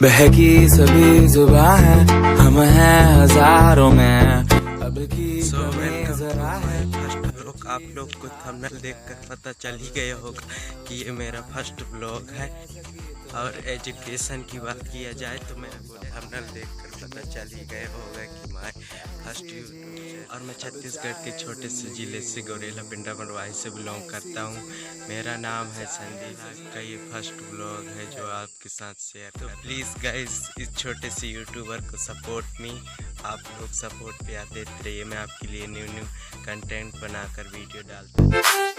बहकी सभी जुबां है, हम हैं हजारों में, अब की जरा है। फर्स्ट ब्लॉग आप लोग को थंबनेल देखकर पता चल ही गया होगा कि ये मेरा फर्स्ट ब्लॉग है। और एजुकेशन की बात किया जाए तो मेरे को थंबनेल देखकर पता चल ही गया होगा कि मैं फर्स्ट यूट्यूब और मैं छत्तीसगढ़ के छोटे से ज़िले से गौरेला पिंडा मरवाही से बिलोंग करता हूँ। मेरा नाम है संदीप का ये फर्स्ट ब्लॉग है जो आपके साथ शेयर। तो प्लीज़ गाइस इस छोटे से यूट्यूबर को सपोर्ट मी। आप लोग सपोर्ट प्यार देते रहिए, मैं आपके लिए न्यू कंटेंट बनाकर वीडियो डालता हूँ।